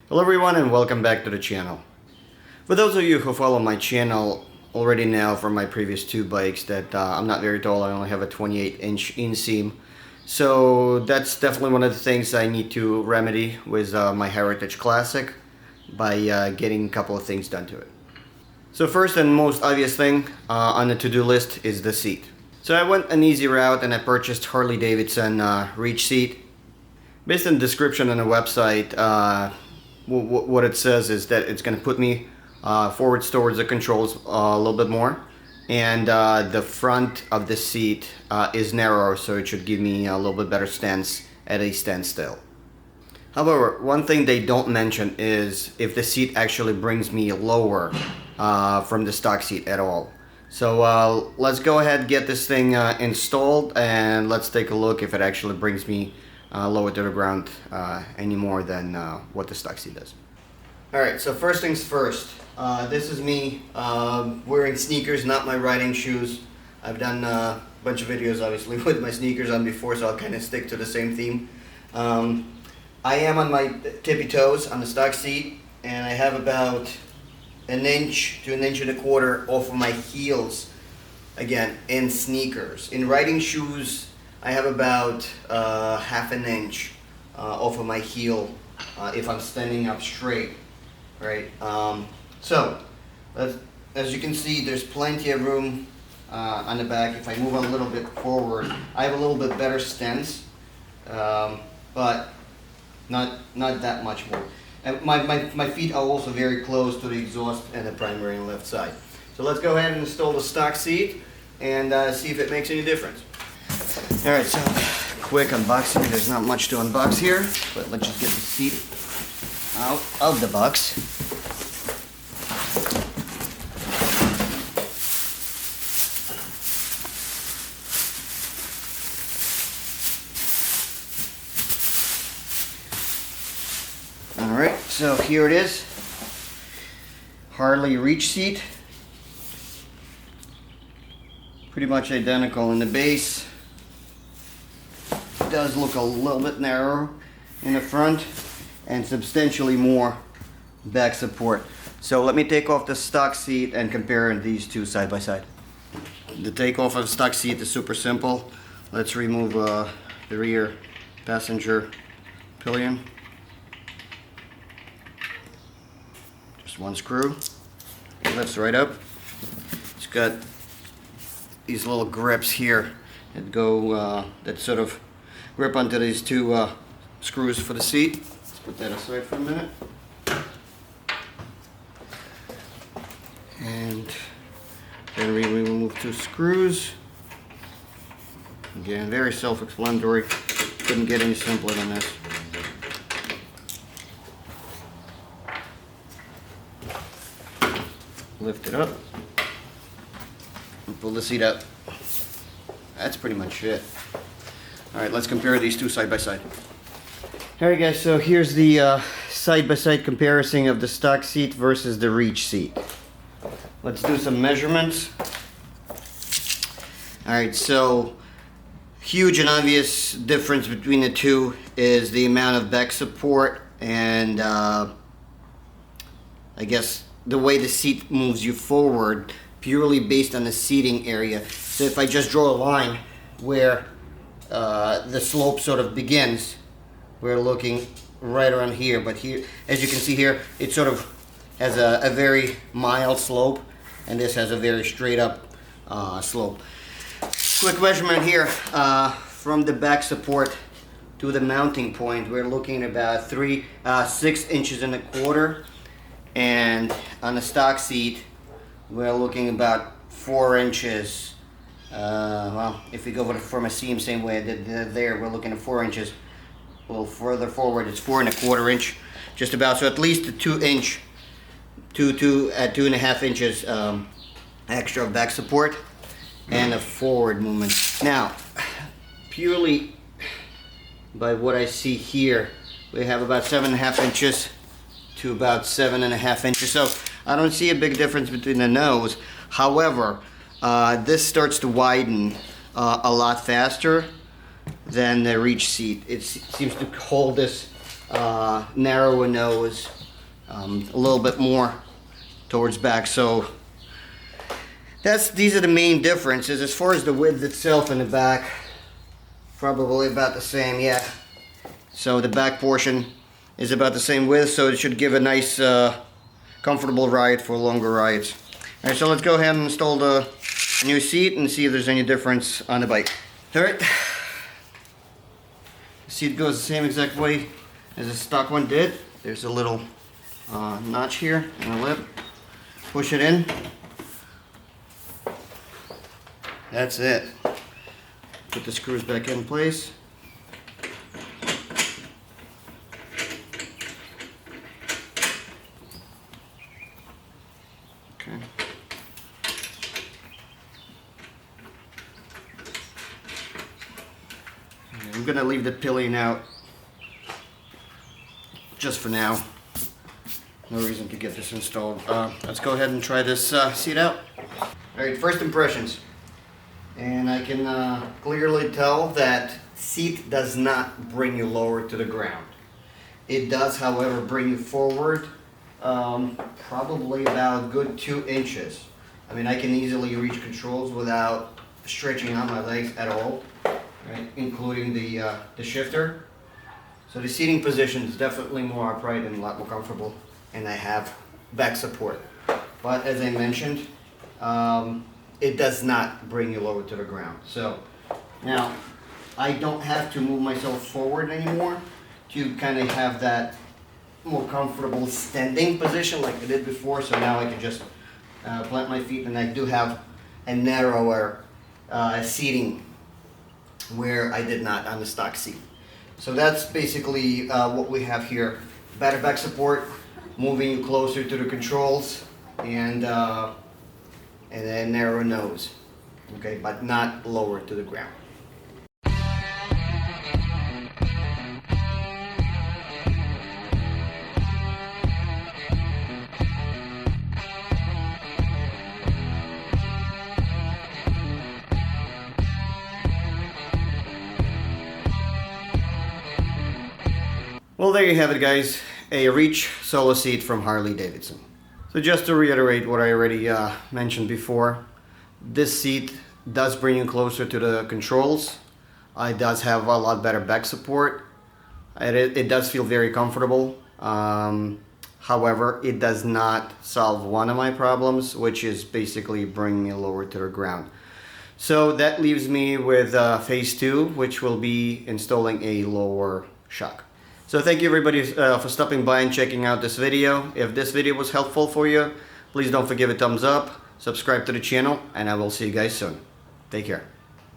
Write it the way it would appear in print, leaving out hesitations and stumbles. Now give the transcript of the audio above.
Hello everyone and welcome back to the channel. For those of you who follow my channel already know from my previous two bikes that I'm not very tall. I only have a 28-inch inseam. So that's definitely one of the things I need to remedy with my Heritage Classic by getting a couple of things done to it. So first and most obvious thing on the to-do list is the seat. So I went an easy route and I purchased Harley Davidson Reach seat. Based on the description on the website, what it says is that it's going to put me forward towards the controls a little bit more, and the front of the seat is narrow, so it should give me a little bit better stance at a standstill. However, one thing they don't mention is if the seat actually brings me lower from the stock seat at all. So let's go ahead and get this thing installed, and let's take a look if it actually brings me lower to the ground any more than what the stock seat does. Alright, so first things first. This is me wearing sneakers, not my riding shoes. I've done a bunch of videos obviously with my sneakers on before, so I'll kind of stick to the same theme. I am on my tippy toes on the stock seat, and I have about an inch to an inch and a quarter off of my heels, again, in sneakers. In riding shoes, I have about half an inch off of my heel if I'm standing up straight, right? So, as you can see, there's plenty of room on the back. If I move a little bit forward, I have a little bit better stance, but not that much more. And my feet are also very close to the exhaust and the primary and left side. So let's go ahead and install the stock seat and see if it makes any difference. Alright, so quick unboxing. There's not much to unbox here, but let's just get the seat out of the box. Alright, so here it is. Harley Reach seat. Pretty much identical in the base. It does look a little bit narrower in the front and substantially more back support. So let me take off the stock seat and compare these two side by side. The takeoff of the stock seat is super simple. Let's remove the rear passenger pillion. Just one screw. It lifts right up. It's got these little grips here that go that sort of grip onto these two screws for the seat. Let's put that aside for a minute. And then we remove two screws. Again, very self-explanatory. Couldn't get any simpler than this. Lift it up and pull the seat up. That's pretty much it. Alright, let's compare these two side by side. Alright guys, so here's the side by side comparison of the stock seat versus the Reach seat. Let's do some measurements. Alright, so huge and obvious difference between the two is the amount of back support and I guess the way the seat moves you forward purely based on the seating area. So if I just draw a line where the slope sort of begins, we're looking right around here, but here, as you can see here, it sort of has a very mild slope, and this has a very straight up slope. Quick measurement here, from the back support to the mounting point, we're looking at about 6 inches and a quarter, and on the stock seat, we're looking about 4 inches. Well, if we go from a seam same way I did there, we're looking at 4 inches. A little further forward, it's 4 1/4 inch, just about. So at least a 2 inch, 2.5 inches extra back support and a forward movement. Now, purely by what I see here, we have about 7.5 inches to about 7.5 inches. So I don't see a big difference between the nose. However, this starts to widen a lot faster than the Reach seat. It seems to hold this narrower nose, a little bit more towards back. So these are the main differences. As far as the width itself in the back, probably about the same, yeah. So the back portion is about the same width, so it should give a nice comfortable ride for longer rides. Alright, so let's go ahead and install the new seat and see if there's any difference on the bike. Alright, the seat goes the same exact way as the stock one did. There's a little notch here and a lip. Push it in. That's it. Put the screws back in place. Okay. I'm gonna leave the pillion out just for now. No reason to get this installed. Let's go ahead and try this seat out. Alright, first impressions. And I can clearly tell that seat does not bring you lower to the ground. It does, however, bring you forward probably about a good 2 inches. I mean, I can easily reach controls without stretching out my legs at all, right? Including the shifter. So the seating position is definitely more upright and a lot more comfortable, and I have back support. But as I mentioned, it does not bring you lower to the ground. So now I don't have to move myself forward anymore to kind of have that more comfortable standing position like I did before. So now I can just plant my feet, and I do have a narrower seating where I did not on the stock seat. So that's basically what we have here. Better back support, moving you closer to the controls, and then narrow nose, okay, but not lower to the ground. Well, there you have it, guys. A Reach solo seat from Harley Davidson. So just to reiterate what I already mentioned before, this seat does bring you closer to the controls. It does have a lot better back support. It does feel very comfortable. However, it does not solve one of my problems, which is basically bringing me lower to the ground. So that leaves me with phase 2, which will be installing a lower shock. So thank you everybody for stopping by and checking out this video. If this video was helpful for you, please don't forget a thumbs up, subscribe to the channel, and I will see you guys soon. Take care.